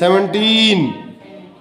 17.